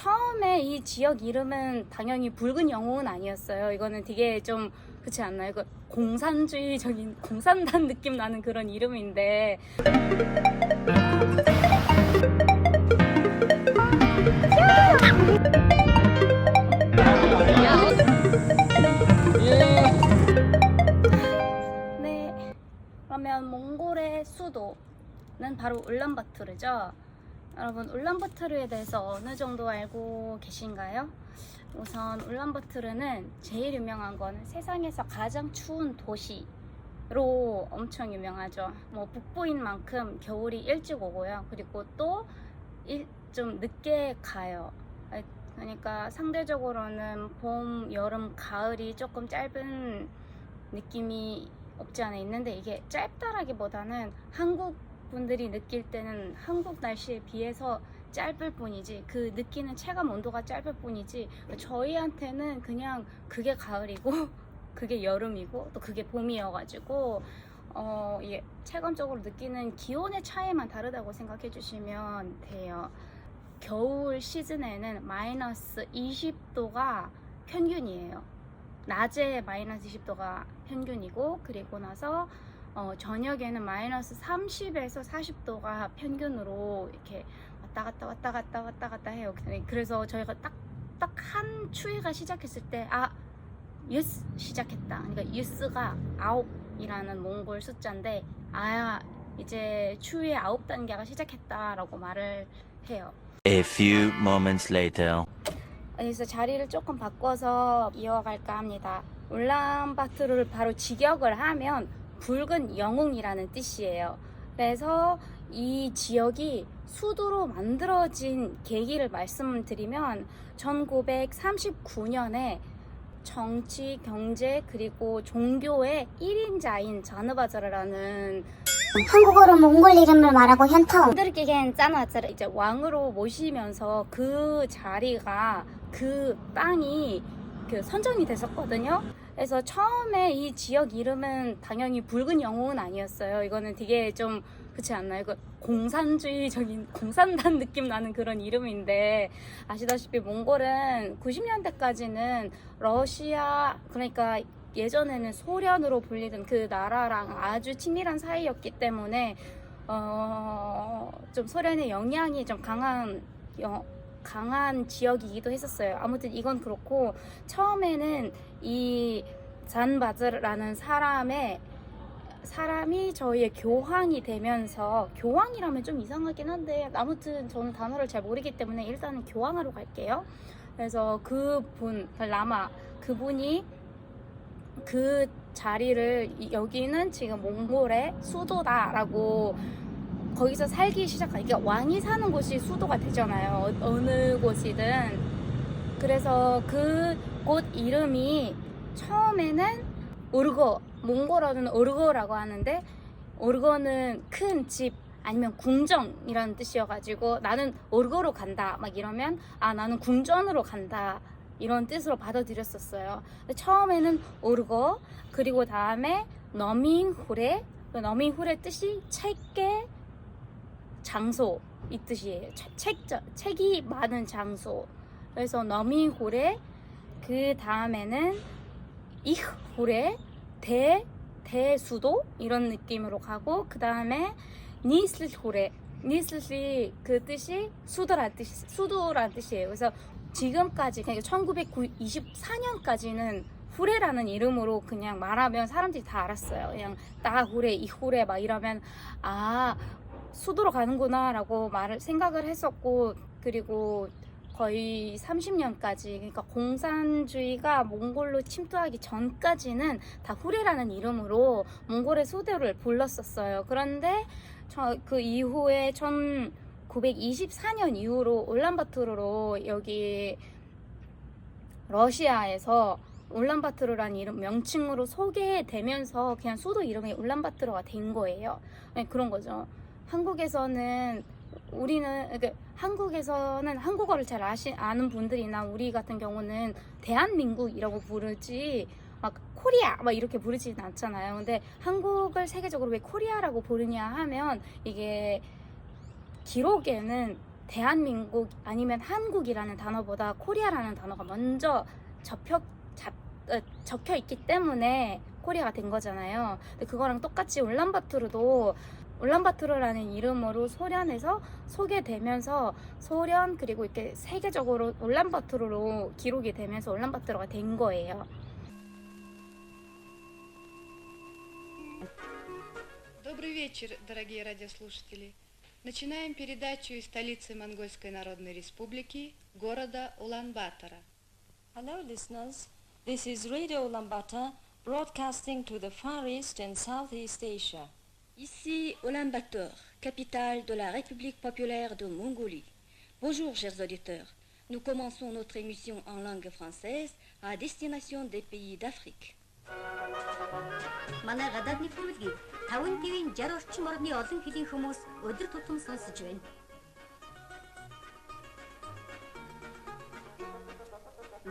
처음에 이 지역 이름은 당연히 붉은 영웅은 아니었어요. 이거는 되게 좀 그렇지 않나요? 이거 공산주의적인 공산당 느낌 나는 그런 이름인데 네, 그러면 몽골의 수도는 바로 울란바토르죠. 여러분 울란바토르에 대해서 어느 정도 알고 계신가요? 우선 울란바토르는 제일 유명한 거는 세상에서 가장 추운 도시로 엄청 유명하죠. 뭐 북부인 만큼 겨울이 일찍 오고요. 그리고 또 좀 늦게 가요. 그러니까 상대적으로는 봄, 여름, 가을이 조금 짧은 느낌이 없지 않아 있는데, 이게 짧다라기보다는 한국 분들이 느낄 때는 한국 날씨에 비해서 짧을 뿐이지, 그 느끼는 체감 온도가 짧을 뿐이지, 저희한테는 그냥 그게 가을이고 그게 여름이고 또 그게 봄이어가지고 이게 체감적으로 느끼는 기온의 차이만 다르다고 생각해 주시면 돼요. 겨울 시즌에는 마이너스 20도가 평균이에요. 낮에 마이너스 20도가 평균이고, 그리고 나서 저녁에는 마이너스 30에서 40도가 평균으로 이렇게 왔다 갔다 해요. 그래서 저희가 딱 한 추위가 시작했을 때, 유스 시작했다. 그러니까 유스가 9이라는 몽골 숫자인데, 이제 추위의 9단계가 시작했다라고 말을 해요. A few moments later. 그래서 자리를 조금 바꿔서 이어갈까 합니다. 울란바토르를 바로 직역을 하면 붉은 영웅이라는 뜻이에요. 그래서 이 지역이 수도로 만들어진 계기를 말씀드리면 1939년에 정치, 경제, 그리고 종교의 1인자인 자느바자르라는 한국어로 몽골 이름을 말하고 현타온 흔들기겐 짜나짜르 이제 왕으로 모시면서 그 자리가, 그 땅이 선정이 됐었거든요. 그래서 처음에 이 지역 이름은 당연히 붉은 영웅은 아니었어요. 이거는 되게 좀 그렇지 않나요? 이거 공산주의적인 공산당 느낌 나는 그런 이름인데, 아시다시피 몽골은 90년대까지는 러시아, 그러니까 예전에는 소련으로 불리던 그 나라랑 아주 친밀한 사이였기 때문에 좀 소련의 영향이 좀 강한 지역이기도 했었어요. 아무튼 이건 그렇고, 처음에는 이 잔바즈라는 사람이 저희의 교황이 되면서, 교황이라면 좀 이상하긴 한데 아무튼 저는 단어를 잘 모르기 때문에 일단은 교황으로 갈게요. 그래서 그분, 라마, 그분이 그 자리를, 여기는 지금 몽골의 수도다라고, 거기서 살기 시작하니까, 그러니까 왕이 사는 곳이 수도가 되잖아요. 어느 곳이든. 그래서 그 곳 이름이 처음에는 오르거, 몽골어는 오르거라고 하는데, 오르거는 큰 집 아니면 궁정이라는 뜻이어가지고, 나는 오르거로 간다 막 이러면 나는 궁전으로 간다 이런 뜻으로 받아들였었어요. 근데 처음에는 오르거, 그리고 다음에 너밍후레, 너밍후레 뜻이 책의 장소 이 뜻이에요. 책이 많은 장소. 그래서 너밍후레, 그 다음에는 이후레, 대수도 이런 느낌으로 가고, 그 다음에 니슬후레, 니슬이 그 뜻이 수도란 뜻이에요. 그래서 지금까지, 그러니까 1924년까지는 후레라는 이름으로 그냥 말하면 사람들이 다 알았어요. 그냥 나후레, 이후레 막 이러면 수도로 가는구나 라고 생각을 했었고, 그리고 거의 30년까지, 그러니까 공산주의가 몽골로 침투하기 전까지는 다 후레라는 이름으로 몽골의 수도를 불렀었어요. 그런데 그 이후에 1924년 이후로 울란바토르로, 여기 러시아에서 울란바토르라는 이름 명칭으로 소개되면서 그냥 수도 이름이 울란바토르가 된 거예요. 그런 거죠. 한국에서는 한국어를 잘 아는 분들이나 우리 같은 경우는 대한민국이라고 부르지 막 코리아 막 이렇게 부르지는 않잖아요. 근데 한국을 세계적으로 왜 코리아라고 부르냐 하면, 이게 기록에는 대한민국 아니면 한국이라는 단어보다 코리아라는 단어가 먼저 적혀 있기 때문에 코리아가 된 거잖아요. 근데 그거랑 똑같이 울란바토르도 울란바토르라는 이름으로 소련에서 소개되면서 소련 그리고 이렇게 세계적으로 울란바토르로 기록이 되면서 울란바토르가 된 거예요. Добрый вечер, дорогие радиослушатели. Начинаем передачу из столицы Монгольской Народной Республики, города Улан-Батора. Hello, listeners. This is Radio Ulaanbaatar, broadcasting to the Far East and Southeast Asia. Ici Ulaanbaatar, capitale de la République populaire de Mongolie. Bonjour, chers auditeurs. Nous commençons notre émission en langue française à destination des pays d'Afrique. манай гадаадны хөрөлгийг 5 твийн 60 орчим орны олон хэлний хүмүүс өдөр тутам сонсож байна.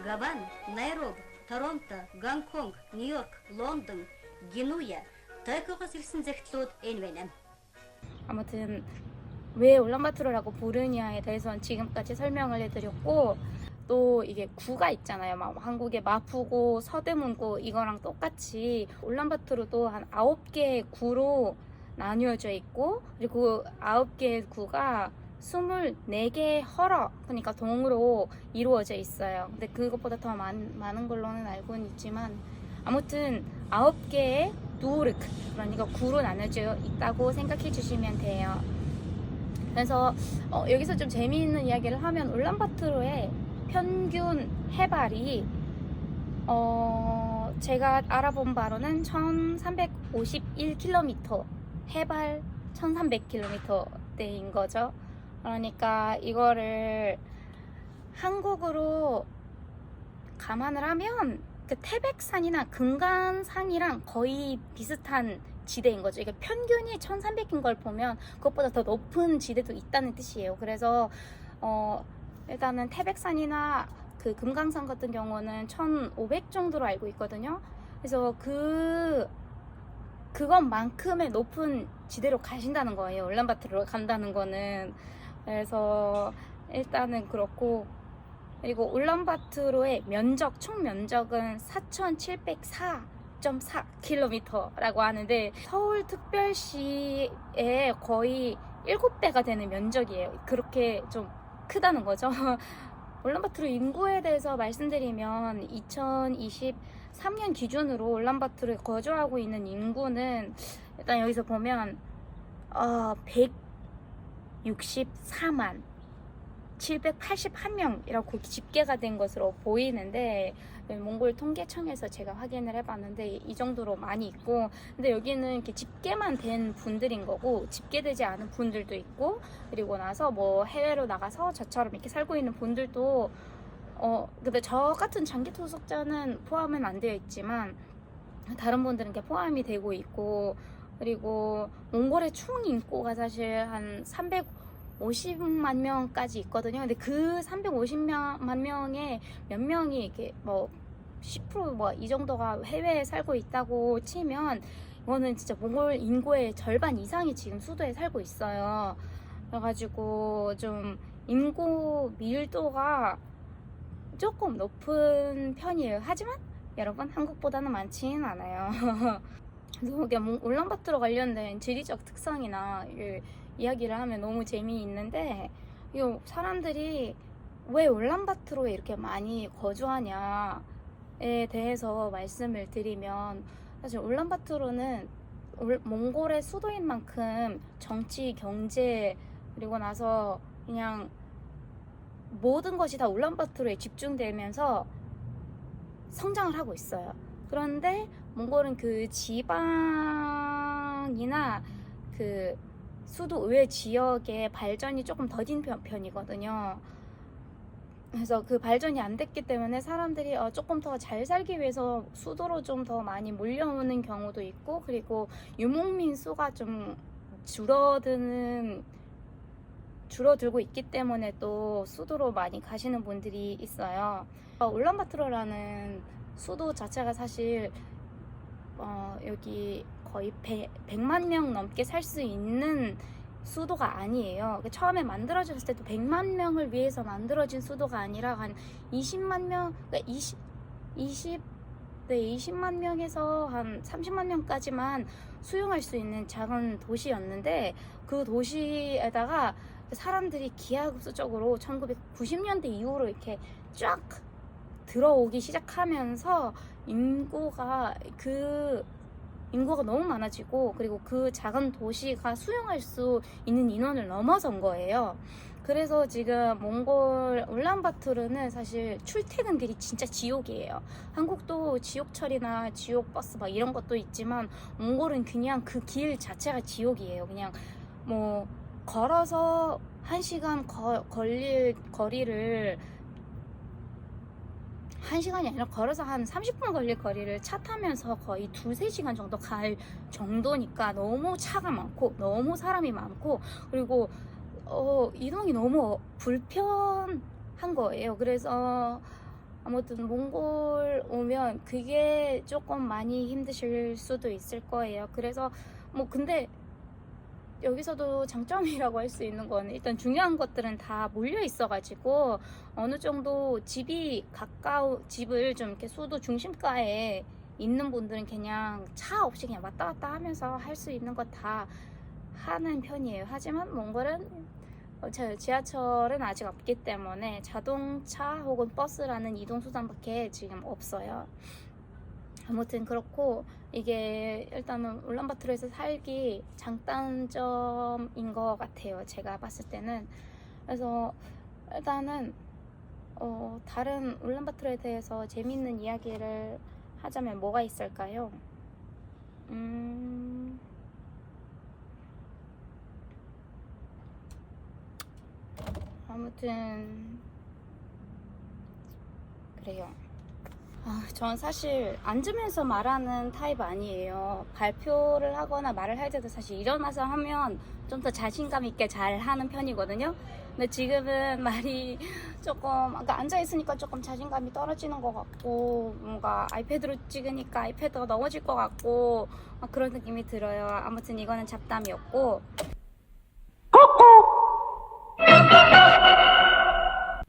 Гаван, Найроби, Торонто, Гонконг, Нью-Йорк, Лондон, Генуя, Токиогоос ирсэн захидлууд энэ байна. 아무튼 왜 울란바토르라고 부르냐에 대해서는 지금까지 설명을 해드렸고, 또 이게 구가 있잖아요. 막 한국의 마푸구, 서대문구 이거랑 똑같이 울란바토르도 한 9개의 구로 나뉘어져 있고, 그리고 9개의 구가 24개의 허러, 그러니까 동으로 이루어져 있어요. 근데 그것보다 더 많은 걸로는 알고는 있지만, 아무튼 9개의 누르크, 그러니까 구로 나눠져 있다고 생각해 주시면 돼요. 그래서 여기서 좀 재미있는 이야기를 하면, 울란바토르의 평균 해발이 제가 알아본 바로는 1351km, 해발 1300km대인 거죠. 그러니까 이거를 한국으로 감안을 하면 그 태백산이나 금강산이랑 거의 비슷한 지대인 거죠. 이게 평균이 1300인 걸 보면 그것보다 더 높은 지대도 있다는 뜻이에요. 그래서 일단은 태백산이나 그 금강산 같은 경우는 1500 정도로 알고 있거든요. 그래서 그것만큼의 높은 지대로 가신다는 거예요. 울란바토르로 간다는 거는. 그래서 일단은 그렇고, 그리고 울란바토르의 면적, 총 면적은 4704.4km라고 하는데, 서울특별시의 거의 7배가 되는 면적이에요. 그렇게 좀 크다는 거죠. 울란바토르 인구에 대해서 말씀드리면 2023년 기준으로 울란바토르에 거주하고 있는 인구는 일단 여기서 보면 164만 781명이라고 집계가 된 것으로 보이는데, 몽골 통계청에서 제가 확인을 해봤는데 이 정도로 많이 있고, 근데 여기는 이렇게 집계만 된 분들인 거고, 집계되지 않은 분들도 있고, 그리고 나서 뭐 해외로 나가서 저처럼 이렇게 살고 있는 분들도 근데 저 같은 장기 투숙자는 포함은 안 되어 있지만 다른 분들은 이렇게 포함이 되고 있고, 그리고 몽골의 총 인구가 사실 한 350만 명까지 있거든요. 근데 그 350만 명에 몇 명이 이렇게 뭐 10% 뭐 이 정도가 해외에 살고 있다고 치면, 이거는 진짜 몽골 인구의 절반 이상이 지금 수도에 살고 있어요. 그래가지고 좀 인구 밀도가 조금 높은 편이에요. 하지만 여러분, 한국보다는 많지는 않아요. 그래서 이게 울란바토르 관련된 지리적 특성이나 이야기를 하면 너무 재미있는데, 이 사람들이 왜 울란바토르에 이렇게 많이 거주하냐에 대해서 말씀을 드리면, 사실 울란바토르는 몽골의 수도인 만큼 정치, 경제, 그리고 나서 그냥 모든 것이 다 울란바토르에 집중되면서 성장을 하고 있어요. 그런데 몽골은 그 지방이나 그 수도 외 지역의 발전이 조금 더딘 편이거든요. 그래서 그 발전이 안 됐기 때문에 사람들이 조금 더 잘 살기 위해서 수도로 좀 더 많이 몰려오는 경우도 있고, 그리고 유목민 수가 좀 줄어들고 있기 때문에 또 수도로 많이 가시는 분들이 있어요. 울란바토르라는 수도 자체가 사실 여기 거의 100만 명 넘게 살 수 있는 수도가 아니에요. 처음에 만들어졌을 때도 100만 명을 위해서 만들어진 수도가 아니라 한 20만 명, 그러니까 20만 명에서 한 30만 명까지만 수용할 수 있는 작은 도시였는데, 그 도시에다가 사람들이 기하급수적으로 1990년대 이후로 이렇게 쫙 들어오기 시작하면서 인구가 너무 많아지고, 그리고 그 작은 도시가 수용할 수 있는 인원을 넘어선 거예요. 그래서 지금 몽골 울란바토르는 사실 출퇴근길이 진짜 지옥이에요. 한국도 지옥철이나 지옥버스 막 이런 것도 있지만, 몽골은 그냥 그 길 자체가 지옥이에요. 그냥 뭐 걸어서 1시간 걸릴 거리를, 1시간이 아니라 걸어서 한 30분 걸릴 거리를 차 타면서 거의 2-3시간 정도 갈 정도니까 너무 차가 많고 너무 사람이 많고, 그리고 이동이 너무 불편한 거예요. 그래서 아무튼 몽골 오면 그게 조금 많이 힘드실 수도 있을 거예요. 그래서 뭐 근데 여기서도 장점이라고 할 수 있는 건, 일단 중요한 것들은 다 몰려 있어가지고 어느 정도 집을 좀 이렇게 수도 중심가에 있는 분들은 그냥 차 없이 그냥 왔다 갔다 하면서 할 수 있는 거 다 하는 편이에요. 하지만 몽골은 지하철은 아직 없기 때문에 자동차 혹은 버스라는 이동수단밖에 지금 없어요. 아무튼 그렇고, 이게 일단은 울란바토르에서 살기 장단점인 것 같아요, 제가 봤을 때는. 그래서 일단은 다른 울란바토르에 대해서 재밌는 이야기를 하자면 뭐가 있을까요? 아무튼 그래요. 전 사실 앉으면서 말하는 타입 아니에요. 발표를 하거나 말을 할 때도 사실 일어나서 하면 좀 더 자신감 있게 잘 하는 편이거든요. 근데 지금은 말이 조금, 아까 앉아있으니까 조금 자신감이 떨어지는 것 같고, 뭔가 아이패드로 찍으니까 아이패드가 넘어질 것 같고, 막 그런 느낌이 들어요. 아무튼 이거는 잡담이었고,